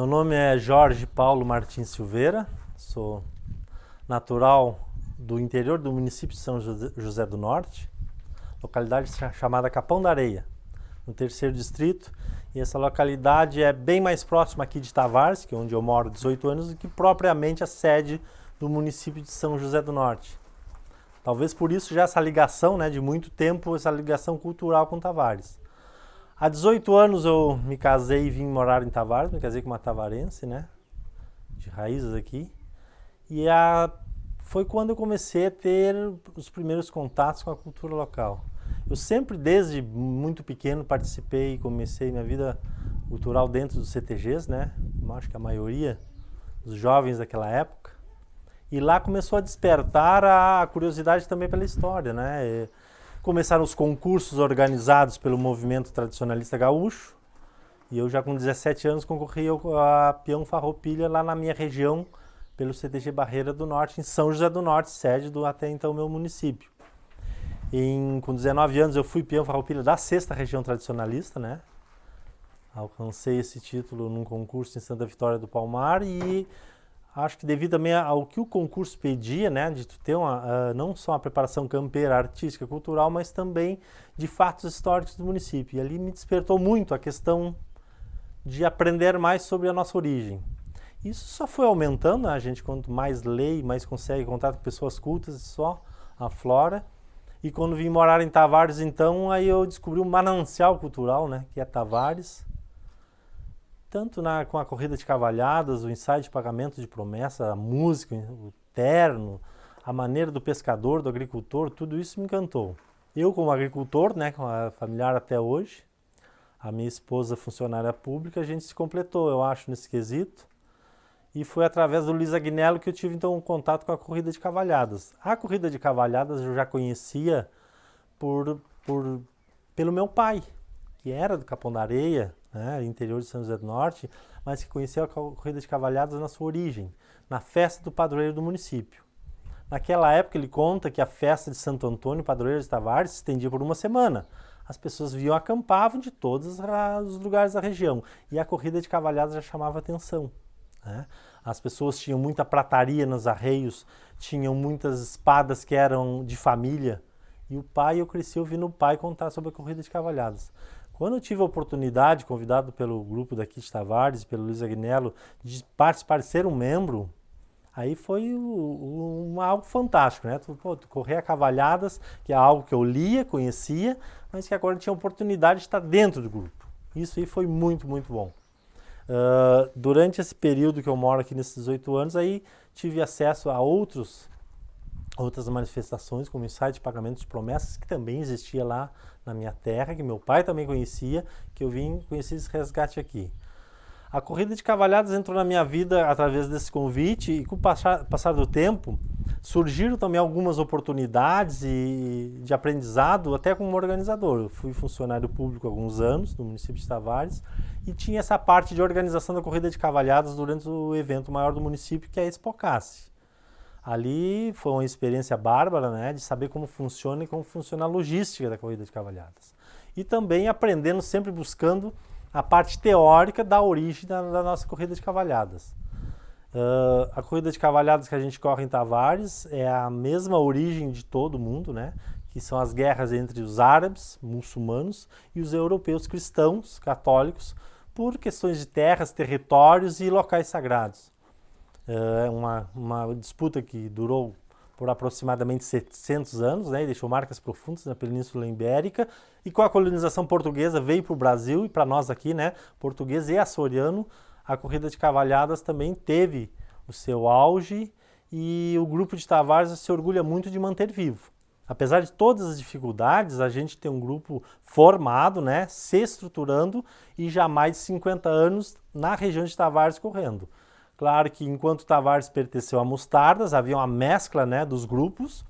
Meu nome é Jorge Paulo Martins Silveira, sou natural do interior do município de São José do Norte, localidade chamada Capão da Areia, no 3º distrito, e essa localidade é bem mais próxima aqui de Tavares, que é onde eu moro há 18 anos, do que propriamente a sede do município de São José do Norte. Talvez por isso já essa ligação, de muito tempo, essa ligação cultural com Tavares. Há 18 anos eu me casei e vim morar em Tavares, me casei com uma tavarense, de raízes aqui. E foi quando eu comecei a ter os primeiros contatos com a cultura local. Eu sempre, desde muito pequeno, participei e comecei minha vida cultural dentro dos CTGs, como acho que a maioria dos jovens daquela época. E lá começou a despertar a curiosidade também pela história, Começaram os concursos organizados pelo movimento tradicionalista gaúcho, e eu já com 17 anos concorri a peão farroupilha lá na minha região, pelo CTG Barreira do Norte, em São José do Norte, sede do até então meu município. Com 19 anos eu fui peão farroupilha da 6ª região tradicionalista, Alcancei esse título num concurso em Santa Vitória do Palmar e acho que devido também ao que o concurso pedia, de tu ter não só uma preparação campeira, artística, cultural, mas também de fatos históricos do município. E ali me despertou muito a questão de aprender mais sobre a nossa origem. Isso só foi aumentando, a gente quanto mais lê, mais consegue contato com pessoas cultas, só aflora. E quando vim morar em Tavares, então, aí eu descobri um manancial cultural, que é Tavares. Tanto com a corrida de cavalhadas, o ensaio de pagamento de promessa, a música, o terno, a maneira do pescador, do agricultor, tudo isso me encantou. Eu como agricultor, com a familiar até hoje, a minha esposa funcionária pública, a gente se completou, eu acho, nesse quesito. E foi através do Luiz Agnello que eu tive então um contato com a corrida de cavalhadas. A corrida de cavalhadas eu já conhecia pelo meu pai, que era do Capão da Areia, interior de São José do Norte, mas que conheceu a corrida de cavalhadas na sua origem, na festa do padroeiro do município. Naquela época ele conta que a festa de Santo Antônio, padroeiro de Tavares, se estendia por uma semana. As pessoas vinham, acampavam de todos os lugares da região e a corrida de cavalhadas já chamava atenção. As pessoas tinham muita prataria nos arreios, tinham muitas espadas que eram de família. E eu cresci ouvindo o pai contar sobre a corrida de cavalhadas. Quando eu tive a oportunidade, convidado pelo grupo daqui de Tavares, pelo Luiz Agnello, de participar, de ser um membro, aí foi algo fantástico, Tu correr a cavalhadas, que é algo que eu lia, conhecia, mas que agora tinha a oportunidade de estar dentro do grupo. Isso aí foi muito, muito bom. Durante esse período que eu moro aqui nesses 18 anos, aí tive acesso a outras manifestações, como o ensaio de pagamento de promessas, que também existia lá na minha terra, que meu pai também conhecia, que eu vim conhecer esse resgate aqui. A corrida de cavalhadas entrou na minha vida através desse convite e com o passar do tempo surgiram também algumas oportunidades de aprendizado até como organizador. Eu fui funcionário público há alguns anos no município de Tavares e tinha essa parte de organização da corrida de cavalhadas durante o evento maior do município, que é a Expocasse. Ali foi uma experiência bárbara, de saber como funciona e como funciona a logística da corrida de cavalhadas. E também aprendendo, sempre buscando a parte teórica da origem da nossa corrida de cavalhadas. A corrida de cavalhadas que a gente corre em Tavares é a mesma origem de todo mundo, que são as guerras entre os árabes, muçulmanos, e os europeus cristãos, católicos, por questões de terras, territórios e locais sagrados. É uma disputa que durou por aproximadamente 700 anos, e deixou marcas profundas na Península Ibérica, e com a colonização portuguesa veio para o Brasil e para nós aqui, português e açoriano, a corrida de cavalhadas também teve o seu auge e o grupo de Tavares se orgulha muito de manter vivo. Apesar de todas as dificuldades, a gente tem um grupo formado, se estruturando e já há mais de 50 anos na região de Tavares correndo. Claro que enquanto Tavares pertenceu a Mostardas, havia uma mescla dos grupos,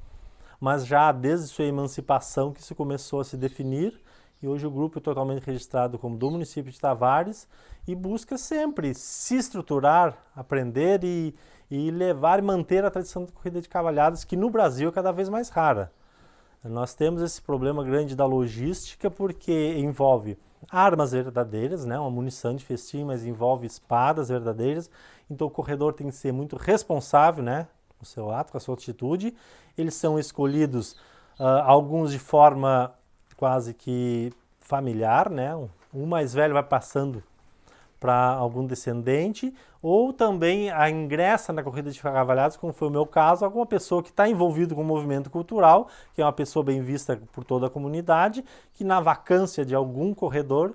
mas já desde sua emancipação que isso começou a se definir, e hoje o grupo é totalmente registrado como do município de Tavares e busca sempre se estruturar, aprender e levar e manter a tradição da corrida de cavalhadas, que no Brasil é cada vez mais rara. Nós temos esse problema grande da logística porque envolve armas verdadeiras, né? Uma munição de festim, mas envolve espadas verdadeiras. Então o corredor tem que ser muito responsável, né? Com o seu ato, com a sua atitude. Eles são escolhidos, alguns de forma quase que familiar, né? Um mais velho vai passando para algum descendente, ou também ingressa na corrida de cavalhados, como foi o meu caso, alguma pessoa que está envolvida com o movimento cultural, que é uma pessoa bem vista por toda a comunidade, que na vacância de algum corredor,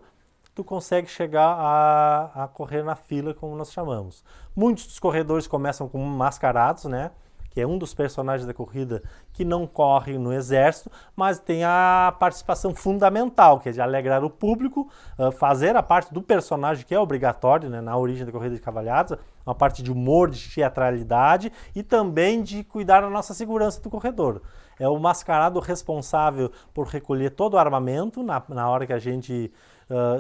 tu consegue chegar a correr na fila, como nós chamamos. Muitos dos corredores começam como mascarados, né? Que é um dos personagens da corrida que não corre no exército, mas tem a participação fundamental, que é de alegrar o público, fazer a parte do personagem, que é obrigatório, né, na origem da corrida de cavalhados, uma parte de humor, de teatralidade e também de cuidar da nossa segurança do corredor. É o mascarado responsável por recolher todo o armamento na hora que a gente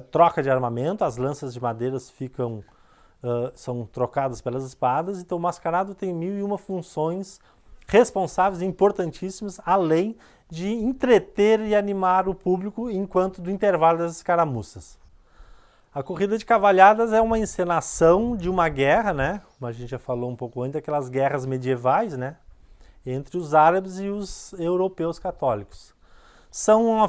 troca de armamento, as lanças de madeiras são trocadas pelas espadas, então o mascarado tem 1001 funções responsáveis e importantíssimas, além de entreter e animar o público enquanto do intervalo das escaramuças. A corrida de cavalhadas é uma encenação de uma guerra, né? Como a gente já falou um pouco antes, aquelas guerras medievais, né? Entre os árabes e os europeus católicos. São uma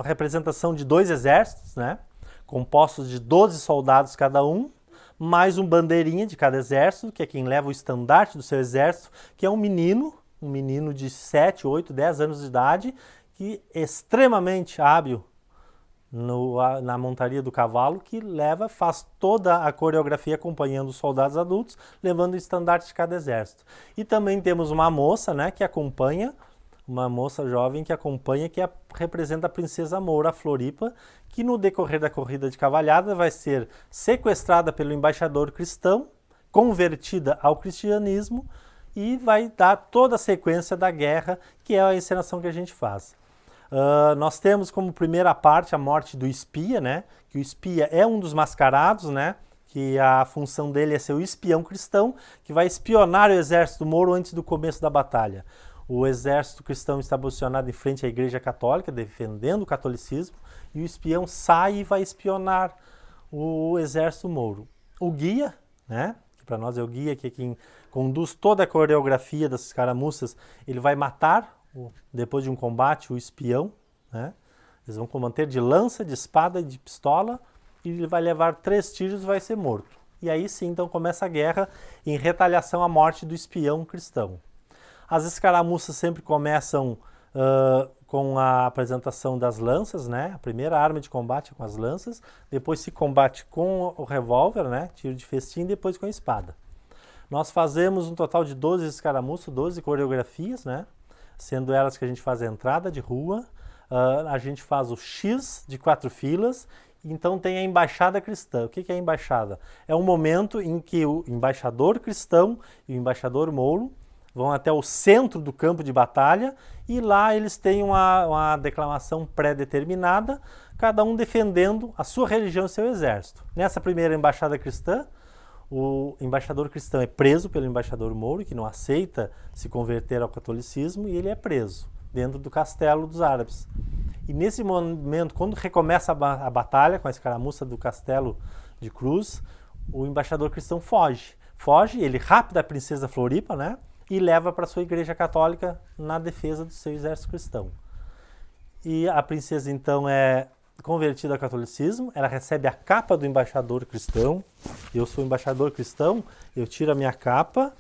representação de 2 exércitos, né? Compostos de 12 soldados cada um, mais um bandeirinha de cada exército, que é quem leva o estandarte do seu exército, que é um menino de 7, 8, 10 anos de idade, que é extremamente hábil na montaria do cavalo, que faz toda a coreografia acompanhando os soldados adultos, levando o estandarte de cada exército. E também temos uma moça, né, que acompanha, uma moça jovem que acompanha, que representa a princesa Moura, a Floripa, que no decorrer da corrida de cavalhada vai ser sequestrada pelo embaixador cristão, convertida ao cristianismo e vai dar toda a sequência da guerra, que é a encenação que a gente faz. Nós temos como primeira parte a morte do espia, né? Que o espia é um dos mascarados, né? Que a função dele é ser o espião cristão, que vai espionar o exército moro antes do começo da batalha. O exército cristão está posicionado em frente à Igreja Católica, defendendo o catolicismo, e o espião sai e vai espionar o exército mouro. O guia, né, que para nós é o guia, que é quem conduz toda a coreografia das escaramuças, ele vai matar, depois de um combate, o espião, né? Eles vão combater de lança, de espada e de pistola, e ele vai levar 3 tiros e vai ser morto. E aí sim, então começa a guerra em retaliação à morte do espião cristão. As escaramuças sempre começam com a apresentação das lanças, né? A primeira arma de combate é com as lanças, depois se combate com o revólver, né? Tiro de festim, depois com a espada. Nós fazemos um total de 12 escaramuças, 12 coreografias, né? Sendo elas que a gente faz a entrada de rua, a gente faz o X de 4 filas, então tem a embaixada cristã. O que é a embaixada? É um momento em que o embaixador cristão e o embaixador mouro vão até o centro do campo de batalha e lá eles têm uma declamação pré-determinada, cada um defendendo a sua religião e seu exército. Nessa primeira embaixada cristã, o embaixador cristão é preso pelo embaixador mouro, que não aceita se converter ao catolicismo, e ele é preso dentro do castelo dos árabes. E nesse momento, quando recomeça a batalha com a escaramuça do castelo de Cruz, o embaixador cristão foge. Ele rapta a princesa Floripa, né? E leva para sua igreja católica na defesa do seu exército cristão. E a princesa então é convertida ao catolicismo, ela recebe a capa do embaixador cristão. Eu sou embaixador cristão, eu tiro a minha capa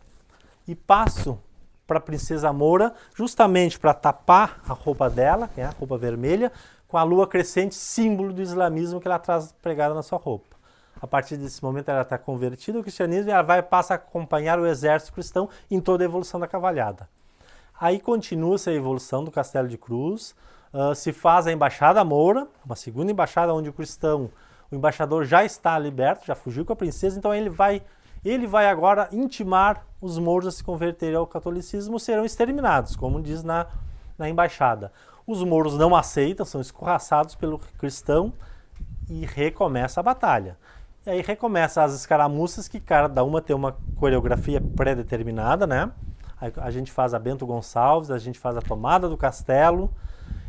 e passo para a princesa Moura, justamente para tapar a roupa dela, que é a roupa vermelha, com a lua crescente, símbolo do islamismo que ela traz pregada na sua roupa. A partir desse momento ela está convertida ao cristianismo e ela passa a acompanhar o exército cristão em toda a evolução da cavalhada. Aí continua-se a evolução do Castelo de Cruz, se faz a Embaixada Moura, uma segunda embaixada onde o embaixador já está liberto, já fugiu com a princesa, então ele vai agora intimar os mouros a se converterem ao catolicismo, serão exterminados, como diz na embaixada. Os mouros não aceitam, são escorraçados pelo cristão e recomeça a batalha. E aí recomeça as escaramuças, que cada uma tem uma coreografia pré-determinada, né? A gente faz a Bento Gonçalves, a gente faz a tomada do castelo,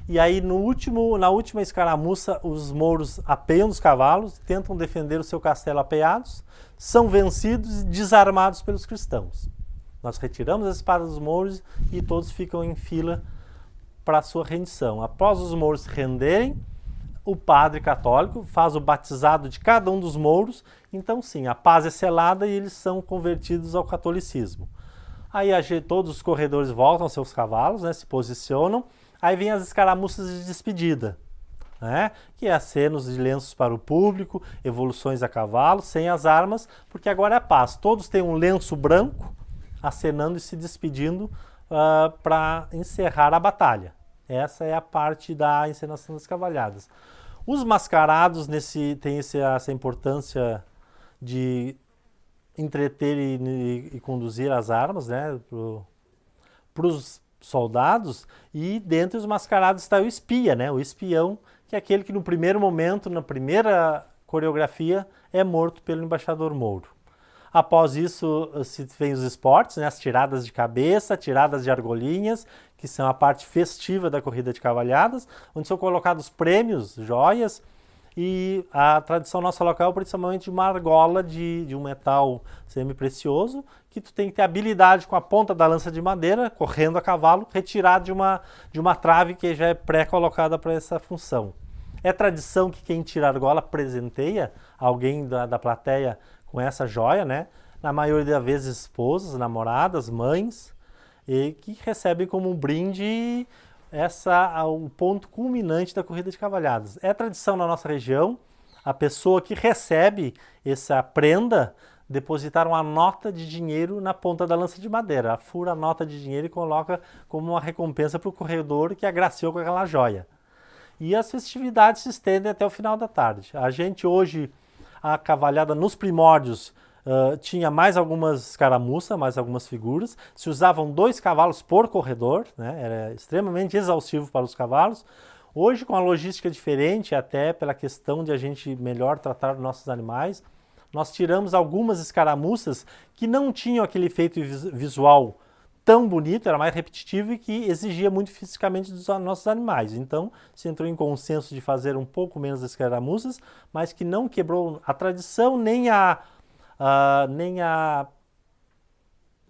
e aí na última escaramuça os mouros apeiam dos cavalos, tentam defender o seu castelo apeados, são vencidos e desarmados pelos cristãos. Nós retiramos as espadas dos mouros e todos ficam em fila para a sua rendição. Após os mouros se renderem, o padre católico faz o batizado de cada um dos mouros, então sim, a paz é selada e eles são convertidos ao catolicismo. Aí todos os corredores voltam aos seus cavalos, né, se posicionam, aí vem as escaramuças de despedida, né, que é acenos de lenços para o público, evoluções a cavalo, sem as armas, porque agora é paz. Todos têm um lenço branco, acenando e se despedindo para encerrar a batalha. Essa é a parte da encenação das cavalhadas. Os mascarados têm essa importância de entreter e conduzir as armas, né, para os soldados, e dentre os mascarados está o espia, né, o espião, que é aquele que no primeiro momento, na primeira coreografia, é morto pelo embaixador mouro. Após isso, se vem os esportes, né, as tiradas de cabeça, tiradas de argolinhas, que são a parte festiva da corrida de cavalhadas, onde são colocados prêmios, joias, e a tradição nossa local é principalmente de uma argola de um metal semi-precioso, que tu tem que ter habilidade com a ponta da lança de madeira, correndo a cavalo, retirar de uma trave que já é pré-colocada para essa função. É tradição que quem tira a argola presenteia alguém da plateia com essa joia, né? Na maioria das vezes esposas, namoradas, mães, e que recebem como um brinde o ponto culminante da corrida de cavalhadas. É tradição na nossa região, a pessoa que recebe essa prenda depositar uma nota de dinheiro na ponta da lança de madeira. Fura a nota de dinheiro e coloca como uma recompensa para o corredor que agraciou com aquela joia. E as festividades se estendem até o final da tarde. A gente hoje, a cavalhada nos primórdios, tinha mais algumas escaramuças, mais algumas figuras. Se usavam 2 cavalos por corredor, né? Era extremamente exaustivo para os cavalos. Hoje, com a logística diferente, até pela questão de a gente melhor tratar os nossos animais, nós tiramos algumas escaramuças que não tinham aquele efeito visual tão bonito, era mais repetitivo e que exigia muito fisicamente dos nossos animais. Então, se entrou em consenso de fazer um pouco menos escaramuças, mas que não quebrou a tradição nem a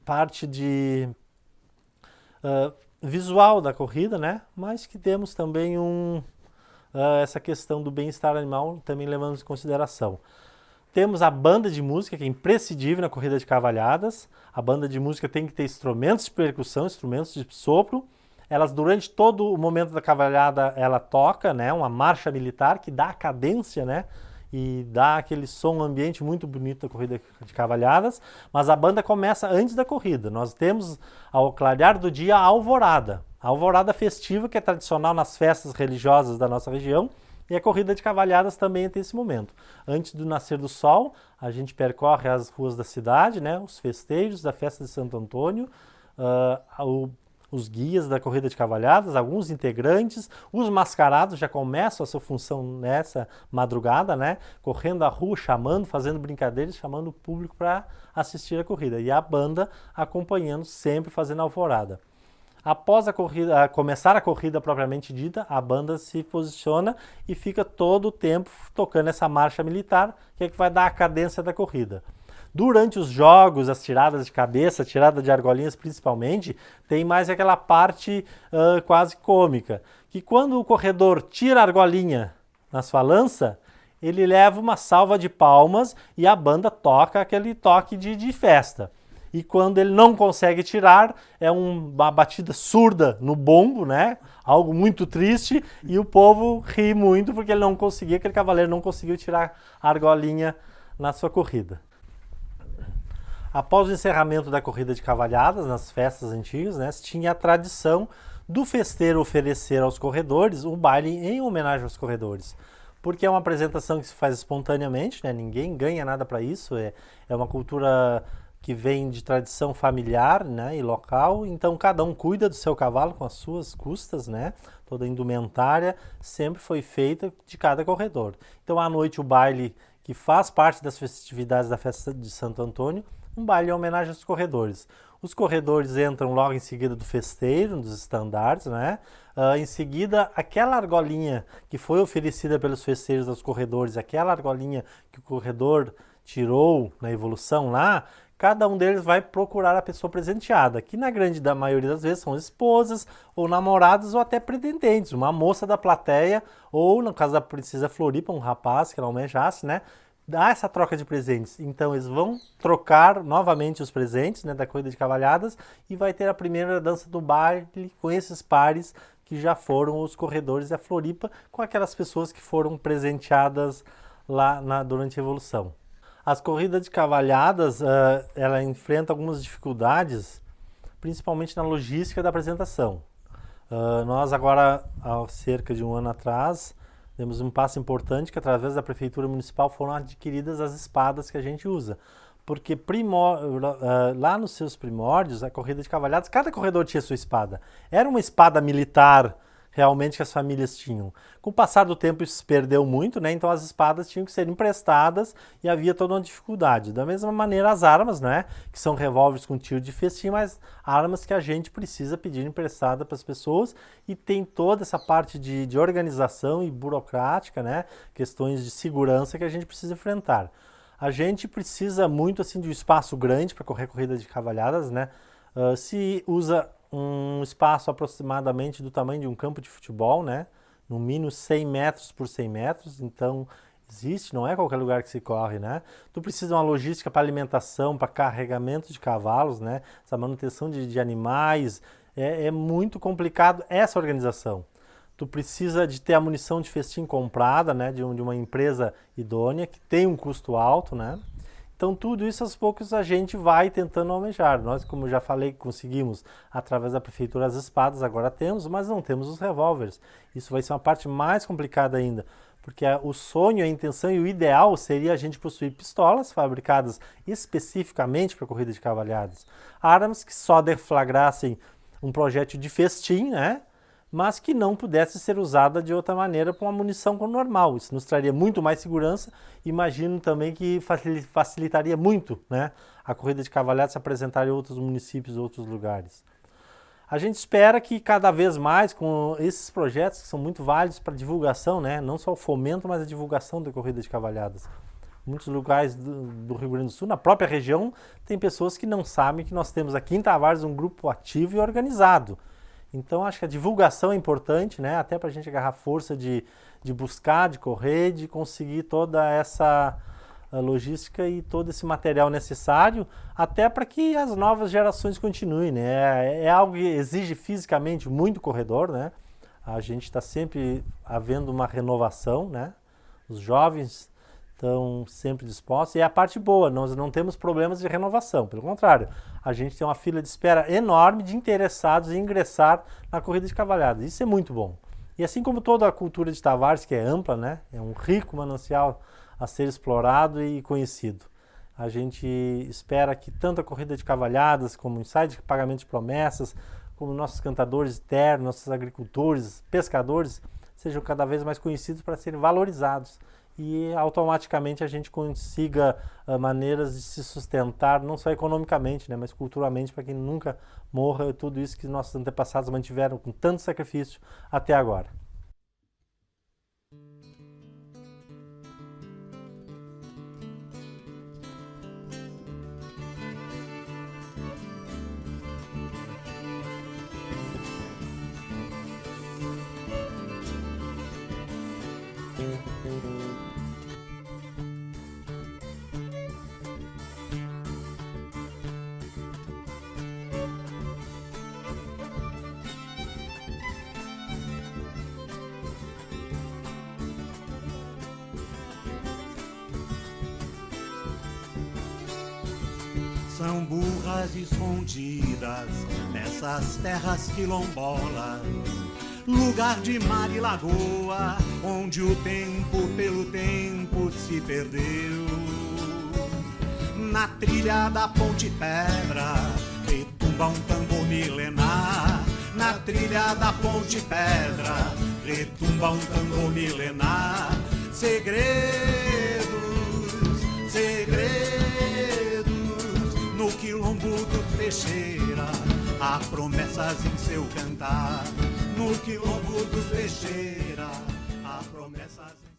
parte de visual da corrida, né? Mas que temos também essa questão do bem-estar animal, também levamos em consideração. Temos a banda de música, que é imprescindível na corrida de cavalhadas. A banda de música tem que ter instrumentos de percussão, instrumentos de sopro. Elas, durante todo o momento da cavalhada, ela toca, né, uma marcha militar que dá a cadência, né, e dá aquele som ambiente muito bonito da corrida de cavalhadas. Mas a banda começa antes da corrida. Nós temos, ao clarear do dia, a alvorada. A alvorada festiva, que é tradicional nas festas religiosas da nossa região. E a corrida de cavalhadas também tem esse momento. Antes do nascer do sol, a gente percorre as ruas da cidade, né, os festejos da festa de Santo Antônio, os guias da corrida de cavalhadas, alguns integrantes, os mascarados já começam a sua função nessa madrugada, né, correndo a rua, chamando, fazendo brincadeiras, chamando o público para assistir a corrida. E a banda acompanhando, sempre fazendo alvorada. Após começar a corrida propriamente dita, a banda se posiciona e fica todo o tempo tocando essa marcha militar, que é que vai dar a cadência da corrida. Durante os jogos, as tiradas de cabeça, a tirada de argolinhas principalmente, tem mais aquela parte quase cômica, que quando o corredor tira a argolinha na sua lança, ele leva uma salva de palmas e a banda toca aquele toque de festa. E quando ele não consegue tirar, é uma batida surda no bombo, né? Algo muito triste, e o povo ri muito porque ele não conseguia, aquele cavaleiro não conseguiu tirar a argolinha na sua corrida. Após o encerramento da corrida de cavalhadas, nas festas antigas, né, tinha a tradição do festeiro oferecer aos corredores um baile em homenagem aos corredores. Porque é uma apresentação que se faz espontaneamente, né? Ninguém ganha nada para isso, é uma cultura que vem de tradição familiar, né, e local, então cada um cuida do seu cavalo com as suas custas, né, toda a indumentária sempre foi feita de cada corredor. Então à noite o baile, que faz parte das festividades da festa de Santo Antônio, um baile em homenagem aos corredores. Os corredores entram logo em seguida do festeiro, dos estandartes, né? Em seguida, aquela argolinha que foi oferecida pelos festeiros aos corredores, aquela argolinha que o corredor tirou na evolução lá, cada um deles vai procurar a pessoa presenteada, que na grande da maioria das vezes são esposas, ou namoradas, ou até pretendentes, uma moça da plateia, ou no caso da princesa Floripa, um rapaz que ela almejasse, né? Dá essa troca de presentes. Então eles vão trocar novamente os presentes, né, da corrida de cavalhadas, e vai ter a primeira dança do baile com esses pares que já foram os corredores da Floripa, com aquelas pessoas que foram presenteadas lá durante a evolução. As corridas de cavalhadas, ela enfrenta algumas dificuldades, principalmente na logística da apresentação. Nós agora, há cerca de um ano atrás, demos um passo importante que através da Prefeitura Municipal foram adquiridas as espadas que a gente usa. Porque lá nos seus primórdios, a corrida de cavalhadas, cada corredor tinha sua espada. Era uma espada militar, realmente, que as famílias tinham. Com o passar do tempo isso se perdeu muito, né? Então as espadas tinham que ser emprestadas e havia toda uma dificuldade. Da mesma maneira as armas, né? Que são revólveres com tiro de festim, mas armas que a gente precisa pedir emprestada para as pessoas, e tem toda essa parte de organização e burocrática, né? Questões de segurança que a gente precisa enfrentar. A gente precisa muito assim de um espaço grande para correr corrida de cavalhadas, né? Se usa um espaço aproximadamente do tamanho de um campo de futebol, né? No mínimo 100 metros por 100 metros, então existe, não é qualquer lugar que se corre, né? Tu precisa de uma logística para alimentação, para carregamento de cavalos, né? Essa manutenção de animais, é muito complicado essa organização. Tu precisa de ter a munição de festim comprada, né? De uma empresa idônea, que tem um custo alto, né? Então, tudo isso, aos poucos, a gente vai tentando almejar. Nós, como eu já falei, conseguimos, através da prefeitura, as espadas, agora temos, mas não temos os revólveres. Isso vai ser uma parte mais complicada ainda, porque o sonho, a intenção e o ideal seria a gente possuir pistolas fabricadas especificamente para corrida de cavalhadas. Armas que só deflagrassem um projétil de festim, né? Mas que não pudesse ser usada de outra maneira com uma munição normal. Isso nos traria muito mais segurança. Imagino também que facilitaria muito, né, a corrida de cavalhadas se apresentar em outros municípios, outros lugares. A gente espera que cada vez mais, com esses projetos que são muito válidos para divulgação, né, não só o fomento, mas a divulgação da corrida de cavalhadas. Muitos lugares do Rio Grande do Sul, na própria região, tem pessoas que não sabem que nós temos aqui em Tavares um grupo ativo e organizado. Então, acho que a divulgação é importante, né? Até para a gente agarrar força de buscar, de correr, de conseguir toda essa logística e todo esse material necessário, até para que as novas gerações continuem, né? É algo que exige fisicamente muito corredor, né? A gente está sempre havendo uma renovação, né? Os jovens estão sempre dispostos, e é a parte boa, nós não temos problemas de renovação, pelo contrário, a gente tem uma fila de espera enorme de interessados em ingressar na corrida de cavalhadas, isso é muito bom. E assim como toda a cultura de Tavares, que é ampla, né, é um rico manancial a ser explorado e conhecido. A gente espera que tanto a corrida de cavalhadas, como o ensaio de pagamento de promessas, como nossos cantadores eternos, nossos agricultores, pescadores, sejam cada vez mais conhecidos para serem valorizados, e automaticamente a gente consiga maneiras de se sustentar, não só economicamente, né, mas culturalmente, para que nunca morra tudo isso que nossos antepassados mantiveram com tanto sacrifício até agora. São burras escondidas nessas terras quilombolas, lugar de mar e lagoa, onde o tempo pelo tempo se perdeu. Na trilha da Ponte Pedra, retumba um tambor milenar. Na trilha da Ponte Pedra, retumba um tambor milenar. Segredos, segredos, peixeira, há promessas em seu cantar. No quilombo dos peixeira, há promessas.